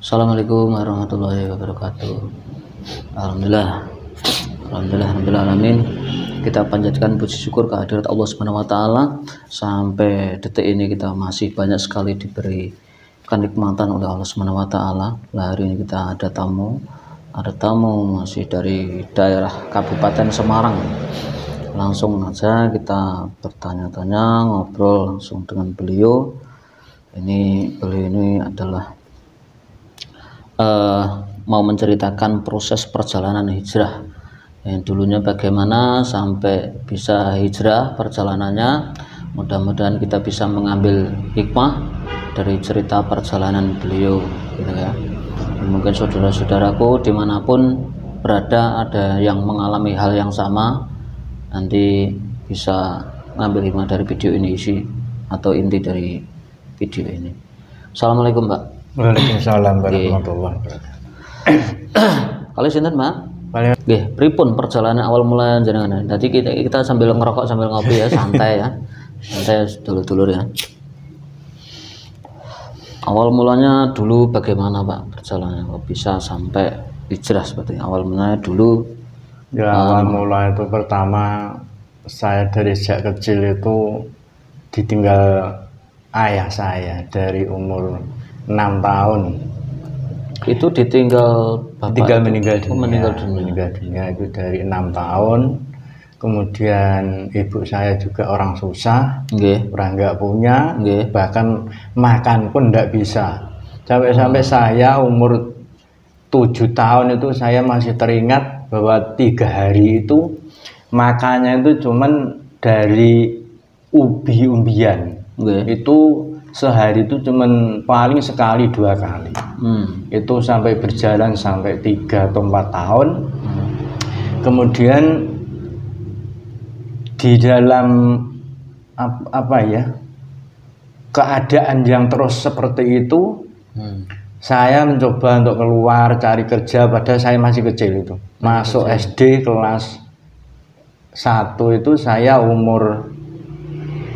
Assalamualaikum warahmatullahi wabarakatuh. Alhamdulillah, kita panjatkan puji syukur kehadirat Allah Subhanahu wa taala. Sampai detik ini kita masih banyak sekali diberi kenikmatan oleh Allah Subhanahu wa taala. Hari ini kita ada tamu masih dari daerah Kabupaten Semarang. Langsung aja kita bertanya-tanya, ngobrol langsung dengan beliau. Beliau ini adalah mau menceritakan proses perjalanan hijrah yang dulunya bagaimana sampai bisa hijrah perjalanannya. Mudah-mudahan kita bisa mengambil hikmah dari cerita perjalanan beliau gitu ya. Mungkin saudara-saudaraku dimanapun berada ada yang mengalami hal yang sama, nanti bisa mengambil hikmah dari video ini, isi atau inti dari video ini. Assalamualaikum Pak. Waalaikumsalam warahmatullahi wabarakatuh. Kalau sinten Mbak? Nggih, pripun perjalanan awal mulai jenengan? Tadi kita sambil ngerokok sambil ngopi ya, santai ya. Santai dulur-dulur ya. Awal mulanya dulu bagaimana Pak perjalanannya kok bisa sampai hijrah seperti awal mulanya dulu? Ya, awal mula itu pertama saya dari sejak kecil itu ditinggal ayah saya dari umur 6 tahun. Itu ditinggal bapak? Meninggal dunia. Meninggal dunia itu dari 6 tahun. Kemudian ibu saya juga orang susah, orang nggak punya, bahkan makan pun nggak bisa. Sampai saya umur 7 tahun itu saya masih teringat bahwa 3 hari itu makannya itu cuman dari umbi-umbian. Itu sehari itu cuman paling sekali 2 kali. Itu sampai berjalan sampai 3 atau 4 tahun. Kemudian di dalam keadaan yang terus seperti itu, saya mencoba untuk keluar cari kerja padahal saya masih kecil itu. Masuk SD kelas 1 itu saya umur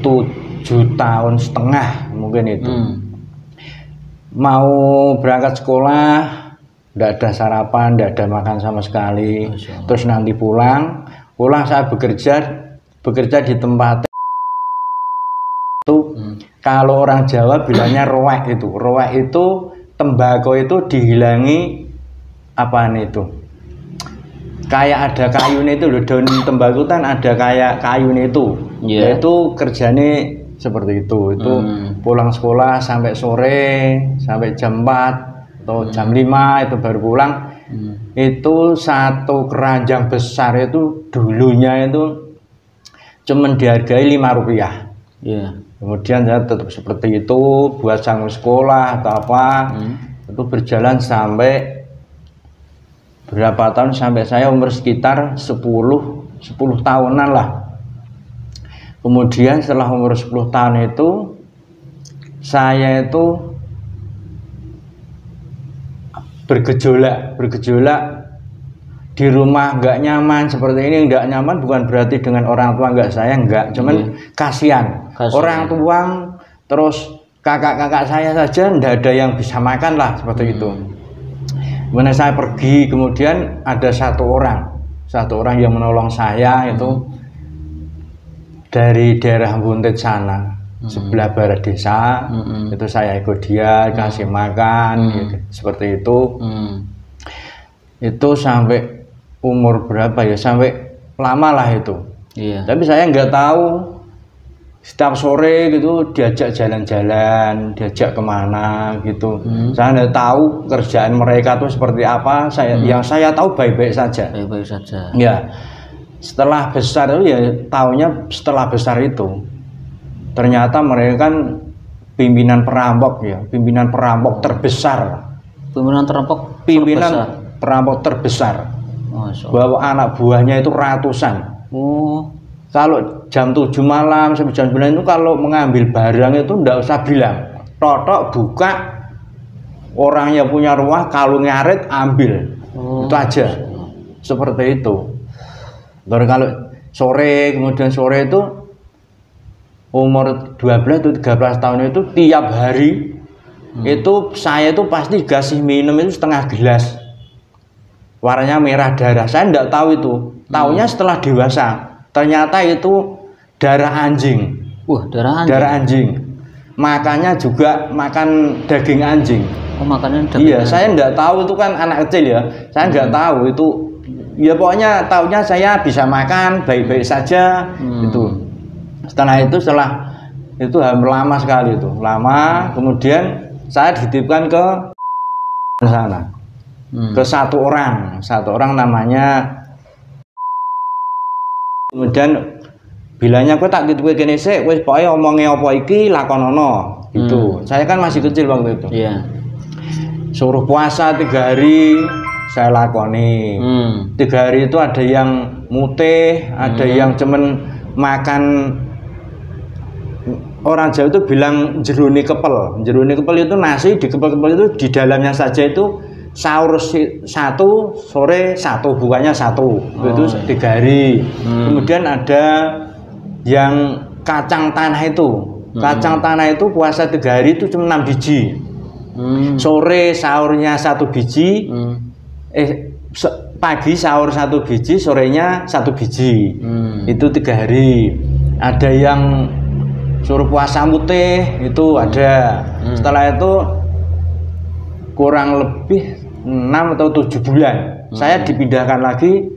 7,5 tahun mungkin itu. Mau berangkat sekolah tidak ada sarapan, tidak ada makan sama sekali. Terus nanti pulang saya bekerja di tempat itu. Kalau orang Jawa bilangnya roek itu. Roek itu tembakau itu dihilangi itu? Kayak ada kayunya itu loh, daun tembakau kan ada kayak kayunya itu. Yaitu kerjanya seperti itu. Pulang sekolah sampai sore, sampai jam 4 atau jam 5 itu baru pulang. Itu satu keranjang besar itu dulunya itu cuman dihargai Rp5. Kemudian saya tetap seperti itu buat sanggup sekolah atau apa. Itu berjalan sampai berapa tahun, sampai saya umur sekitar 10 tahunan lah. Kemudian setelah umur 10 tahun itu saya itu bergejolak di rumah nggak nyaman seperti ini. Nggak nyaman bukan berarti dengan orang tua nggak sayang, nggak, cuman kasihan orang tua, terus kakak-kakak saya saja nggak ada yang bisa makan lah seperti itu. Kemudian saya pergi, kemudian ada satu orang yang menolong saya itu dari daerah Buntet sana, sebelah barat desa. Itu saya ikut dia, kasih makan gitu, seperti itu. Itu sampai umur berapa ya, sampai lama lah itu. Tapi saya nggak tahu, setiap sore gitu diajak jalan-jalan, diajak kemana gitu. Saya nggak tahu kerjaan mereka tuh seperti apa. Yang saya tahu baik-baik saja. Ya, setelah besar itu ya tahunya setelah besar itu ternyata mereka kan pimpinan perampok ya, pimpinan perampok terbesar. Pimpinan perampok terbesar. Bahwa anak buahnya itu ratusan. Kalau jam 7 malam sampai jam 9 itu kalau mengambil barang itu ndak usah bilang, totok buka, orang yang punya rumah kalau ngaret ambil. Itu aja. Seperti itu. Baru kalau sore, kemudian sore itu umur 12 atau 13 tahun itu tiap hari Itu saya itu pasti dikasih minum itu setengah gelas. Warnanya merah darah. Saya enggak tahu itu. Taunya setelah dewasa. Ternyata itu darah anjing. Wah, darah anjing. Darah anjing. Makannya juga makan daging anjing. Oh, makannya daging. Iya, saya enggak tahu itu kan anak kecil ya. Saya enggak tahu itu. Ya pokoknya taunya saya bisa makan baik-baik saja itu. Setelah itu lama sekali itu. Lama, kemudian saya dititipkan ke sana. Ke satu orang namanya. Kemudian bilangnya kowe tak titipke kene sik, wis pokoke omonge apa iki lakonono gitu. Saya kan masih kecil waktu itu. Iya. Suruh puasa 3 hari saya lakoni. 3 hari itu ada yang mutih, ada yang cuman makan. Orang Jawa itu bilang jeruni kepel. Jeruni kepel itu nasi di kepel-kepel itu di dalamnya saja itu sahur 1, sore 1, bukannya 1. Itu 3 hari. Kemudian ada yang kacang tanah itu. Kacang tanah itu puasa 3 hari itu cuma 6 biji. Sore sahurnya 1 biji. Pagi sahur 1 biji, sorenya 1 biji. Itu 3 hari. Ada yang suruh puasa mutih itu ada. Setelah itu kurang lebih 6 atau 7 bulan saya dipindahkan lagi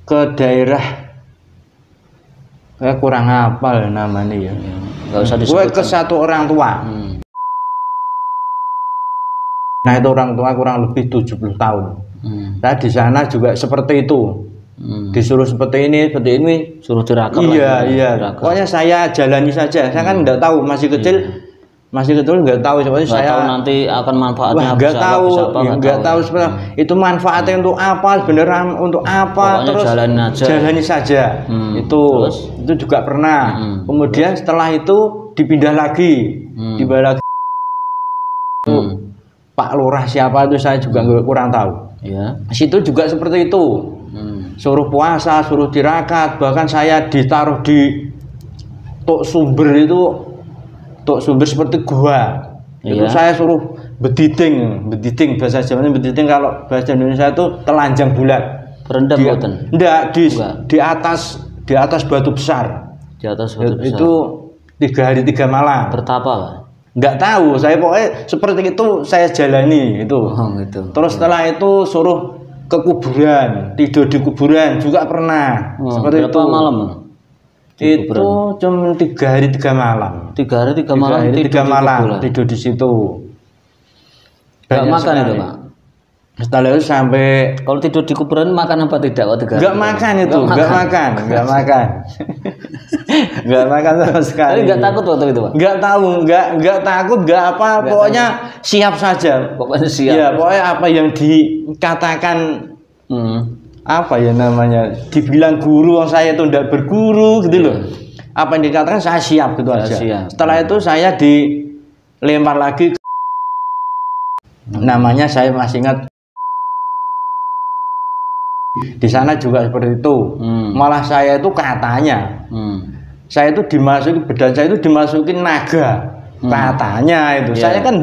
ke daerah kurang hafal namanya ya. Nggak usah disebutkan. Ke satu orang tua. Nah itu orang tua kurang lebih 70 tahun. Saya di sana juga seperti itu. Disuruh seperti ini, suruh diragam. Iya. Pokoknya saya jalani saja. Saya kan nggak tahu, masih kecil nggak tahu. Soalnya saya tahu nanti akan manfaatnya. Nggak tahu sebenarnya itu manfaatnya untuk apa, beneran untuk apa. Pokoknya terus jalani saja. Itu juga pernah. Kemudian setelah itu dipindah lagi. Pak Lurah siapa itu saya juga kurang tahu. Ya. Situ juga seperti itu. Suruh puasa, suruh tirakat, bahkan saya ditaruh di tok sumber seperti gua. Itu saya suruh bediding bahasa Jawanya bediding, kalau bahasa Indonesia itu telanjang bulat. Berendam boten. Enggak, di atas batu besar. Di atas batu besar. Itu 3 hari 3 malam. Bertapa, Pak? Enggak tahu, saya pokoknya seperti itu saya jalani itu. Gitu. Terus setelah itu suruh ke kuburan, tidur di kuburan juga pernah. Seperti berapa itu. Malam? Itu cuma 3 hari 3 malam. 3 hari 3 malam. 3 malam tidur di situ. Enggak makan itu, Pak. Setelah itu sampai kalau tidur di kuburan makan apa tidak? Enggak makan itu, enggak makan. Enggak makan sama sekali. Tapi enggak takut waktu itu, Pak? Enggak tahu, enggak takut, enggak apa, pokoknya siap saja. Pokoknya siap. Ya, pokoknya apa yang dikatakan apa ya namanya? Dibilang guru, saya itu enggak berguru gitu loh. Apa yang dikatakan saya siap gitu aja. Siap. Setelah itu saya dilempar lagi namanya saya masih ingat. Di sana juga seperti itu. Malah saya itu katanya saya itu dimasukin, badan saya itu dimasukin naga. Katanya itu. Saya kan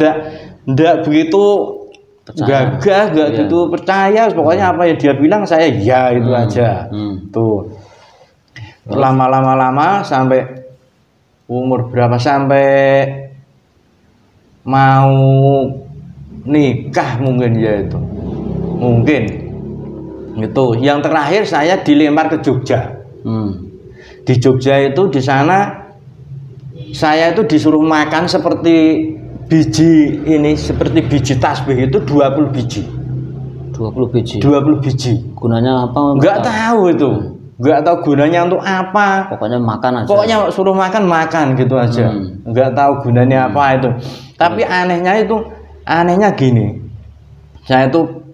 enggak begitu gagah, enggak gitu percaya. Pokoknya apa yang dia bilang saya ya itu aja. Tuh. Lama sampai umur berapa, sampai mau nikah mungkin ya itu. Mungkin. Itu yang terakhir saya dilempar ke Jogja. Di Jogja itu di sana saya itu disuruh makan seperti biji tasbih itu 20 biji. 20 biji. Gunanya apa? Enggak tahu itu. Enggak tahu gunanya untuk apa. Pokoknya makan aja. Pokoknya suruh makan gitu aja. Enggak tahu gunanya apa itu. Tapi anehnya gini. Saya itu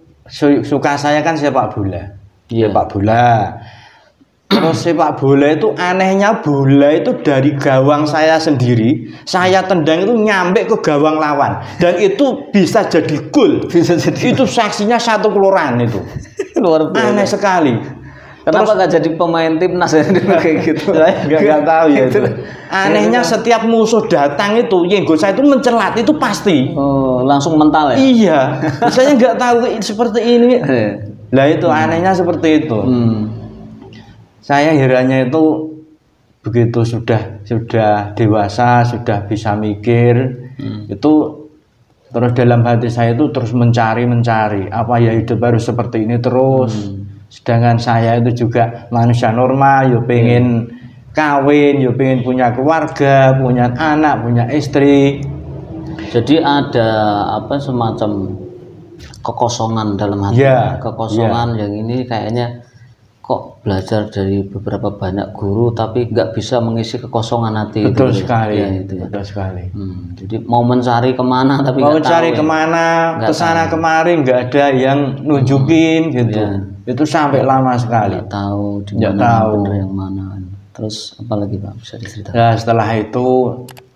suka, saya kan sepak bola. Sepak bola. Terus sepak bola itu anehnya, bola itu dari gawang saya sendiri, saya tendang itu nyampe ke gawang lawan dan itu bisa jadi gol. Itu saksinya 1 kelurahan itu. Luar biasa. Aneh sekali. Kenapa nggak jadi pemain timnas ya dulu kayak gitu? Nggak tahu ya itu. Anehnya setiap musuh datang itu, Yenggo saya itu mencelat itu pasti. Oh, langsung mental ya? Iya, saya nggak tahu seperti ini. Lah itu anehnya seperti itu. Saya herannya itu begitu sudah dewasa, sudah bisa mikir, itu terus dalam hati saya itu terus mencari apa ya hidup harus seperti ini terus. Sedangkan saya itu juga manusia normal, yo pengen kawin, yo pengen punya keluarga, punya anak, punya istri. Jadi ada apa semacam kekosongan dalam hati, kekosongan yang ini kayaknya kok belajar dari beberapa banyak guru tapi nggak bisa mengisi kekosongan hati. Betul itu, sekali, ya, itu ya. Betul sekali. Jadi mau mencari kemana tapi mau mencari kemana, kesana kemari nggak ada yang nunjukin gitu. Itu sampai lama sekali. Nggak tahu di mana bener yang mana. Terus apa lagi Pak bisa diceritakan? Ya setelah itu,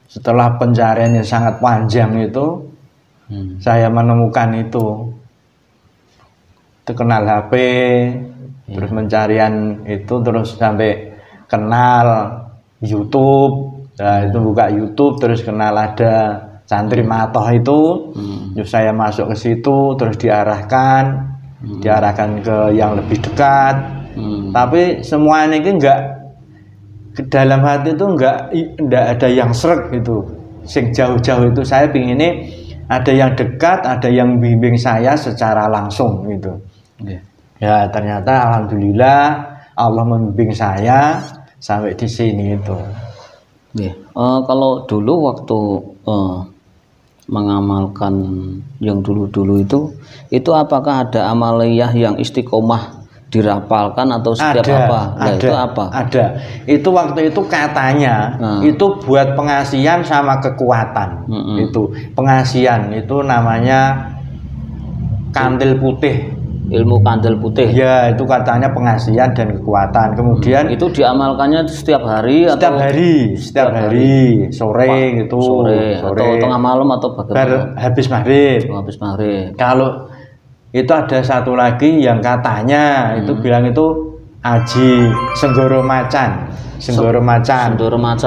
setelah pencarian yang sangat panjang itu, saya menemukan itu kenal HP, terus pencarian itu terus sampai kenal YouTube. Nah itu buka YouTube terus kenal ada Santri Matoh itu, terus saya masuk ke situ terus diarahkan ke yang lebih dekat. Tapi semua ini enggak dalam hati itu enggak ada yang srek gitu. Sing jauh-jauh itu saya pingin ini ada yang dekat, ada yang bimbing saya secara langsung gitu. Ya ternyata alhamdulillah Allah membimbing saya sampai di sini itu. Kalau dulu waktu mengamalkan yang dulu-dulu itu apakah ada amaliyah yang istiqomah dirapalkan atau setiap apa? Itu apa? Ada. Itu waktu itu katanya itu buat pengasihan sama kekuatan. Itu pengasihan itu namanya kandil putih. Ilmu kandil putih. Ya, itu katanya pengasihan dan kekuatan. Kemudian itu diamalkannya setiap hari setiap hari, sore gitu. Sore atau tengah malam atau bagaimana? Habis maghrib. Habis maghrib. Kalau itu ada satu lagi yang katanya itu bilang itu Aji Senggoro Macan. Senggoro Macan.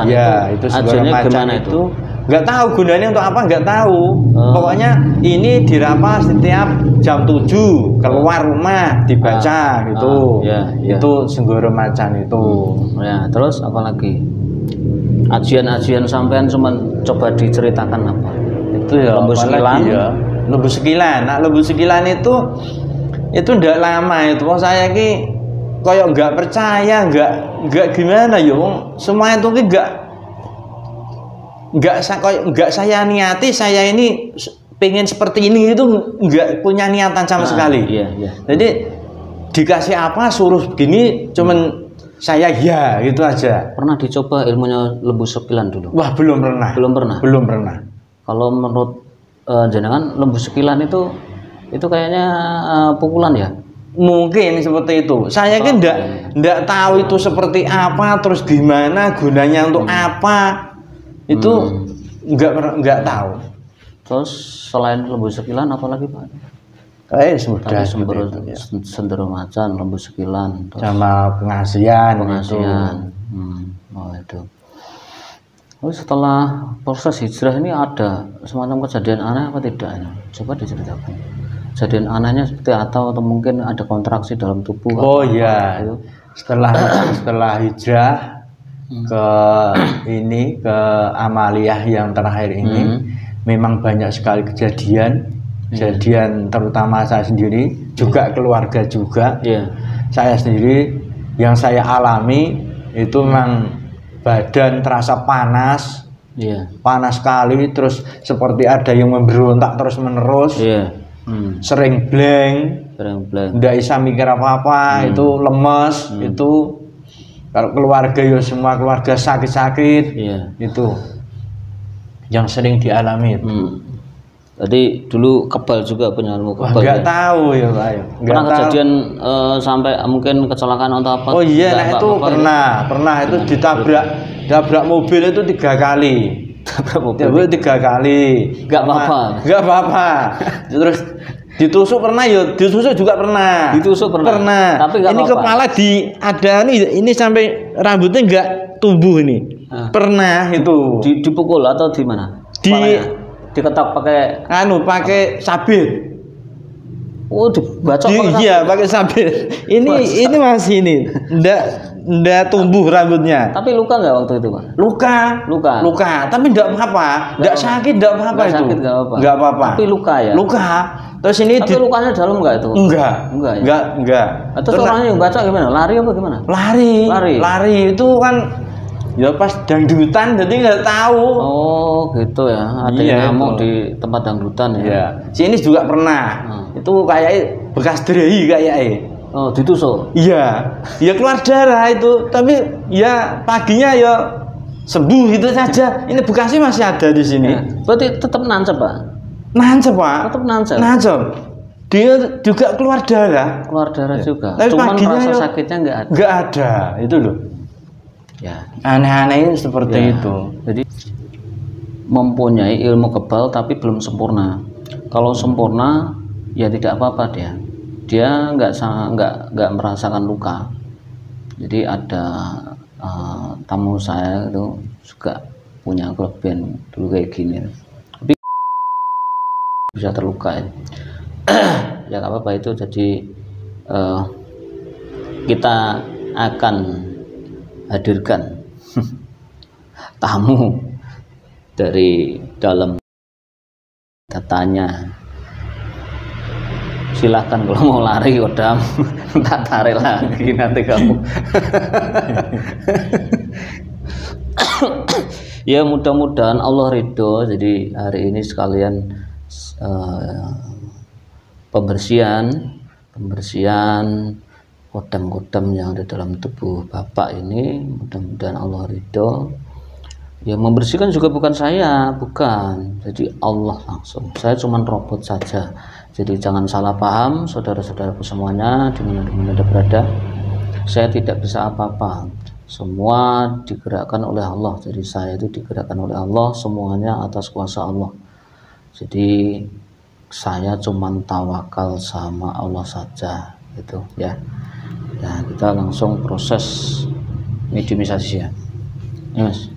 Ya, itu Senggoro Macan itu nggak tahu gunanya untuk apa, nggak tahu. Pokoknya ini dirapal setiap jam 7 keluar rumah dibaca gitu. Itu Senggoro Macan itu. Ya, terus apa lagi? Ajian-ajian sampean cuman coba diceritakan apa? Itu ya Lembu Sekilan. Ya. Lembu Sekilan. Nah, Lembu Sekilan itu ndak lama itu. Saya ki koyok nggak percaya, nggak gimana ya, semua itu ki nggak saya niati, saya ini pengen seperti ini itu nggak punya niatan sama sekali. Jadi dikasih apa suruh begini, cuman saya ya gitu aja. Pernah dicoba ilmunya Lembu Sekilan dulu? Wah belum pernah. Belum pernah. Kalau menurut jenengan Lembu Sekilan itu kayaknya pukulan ya? Mungkin seperti itu. Saya kan ndak tahu itu seperti apa, terus gimana gunanya untuk apa. Itu nggak tahu. Terus selain Lembu Sekilan apa lagi Pak? Sudah Senggoro Macan, Lembu Sekilan, sama pengasihan. Itu. Lalu setelah proses hijrah ini ada semacam kejadian aneh apa tidak? Coba diceritakan. Kejadian anehnya seperti atau mungkin ada kontraksi dalam tubuh? Iya. Setelah hijrah ke amaliyah yang terakhir ini memang banyak sekali kejadian terutama saya sendiri juga keluarga juga. Saya sendiri yang saya alami itu memang badan terasa panas sekali, terus seperti ada yang memberontak terus menerus. Sering blank, nggak bisa mikir apa-apa, itu lemes, itu kalau keluarga ya semua keluarga sakit-sakit, itu yang sering dialami. Jadi dulu kebal juga punya ilmu kebal. Nggak tahu ya Pak. Pernah kejadian sampai mungkin kecelakaan atau apa? Oh iya, nah itu pernah itu ditabrak mobil itu 3 kali. Tabrak mobil 3 kali. Nggak apa-apa. Terus Ditusuk pernah ya, ditusuk juga pernah. Ditusuk pernah. Tapi nggak ini apa-apa. kepala ada ini sampai rambutnya nggak tumbuh ini. Pernah itu. Dipukul atau di mana? Diketok pakai pakai sabit. Oh, dibacok iya, pakai sabit. Ini masih ini. Ndak tumbuh rambutnya. Tapi luka nggak waktu itu, Pak? Luka. Tapi ndak apa-apa. Ndak sakit, ndak apa-apa itu. Nggak apa-apa. Tapi luka ya. Luka. Terus ini tapi lukanya dalam nggak itu? Enggak ya? Enggak. Terus orangnya yang baca gimana? Lari apa gimana? Lari itu kan ya pas dangdutan jadi nggak tahu. Oh gitu ya. Ada yang ngamuk di tempat dangdutan ya. Iya. Sini juga pernah. Itu kayak bekas derai kayaknya. Oh, ditusuk. Iya. Ya keluar darah itu, tapi ya paginya ya sembuh itu saja. Ini bekasnya masih ada di sini. Ya. Berarti tetap nancep, Pak? Nancep, Pak. Tetap nancep. Dia juga keluar darah. Keluar darah juga. Tapi cuman rasa ya, sakitnya nggak ada. Nggak ada, itu loh. Ya. Aneh-aneh seperti itu. Jadi mempunyai ilmu kebal tapi belum sempurna. Kalau sempurna ya tidak apa-apa dia nggak merasakan luka. Jadi ada tamu saya itu juga punya kelebihan dulu kayak gini, tapi bisa terluka ya. Ya nggak apa-apa itu. Jadi kita akan hadirkan tamu dari dalam katanya. Silahkan kalau mau lari Odam, tak tarik lagi nanti kamu. Ya mudah-mudahan Allah ridho. Jadi hari ini sekalian pembersihan kodam-kodam yang ada dalam tubuh Bapak ini. Mudah-mudahan Allah ridho. Ya membersihkan juga bukan saya, bukan. Jadi Allah langsung. Saya cuma robot saja. Jadi jangan salah paham saudara-saudaraku semuanya dimana Anda berada. Saya tidak bisa apa-apa. Semua digerakkan oleh Allah. Jadi saya itu digerakkan oleh Allah, semuanya atas kuasa Allah. Jadi saya cuma tawakal sama Allah saja gitu ya. Ya kita langsung proses mediumisasi ya. Mas.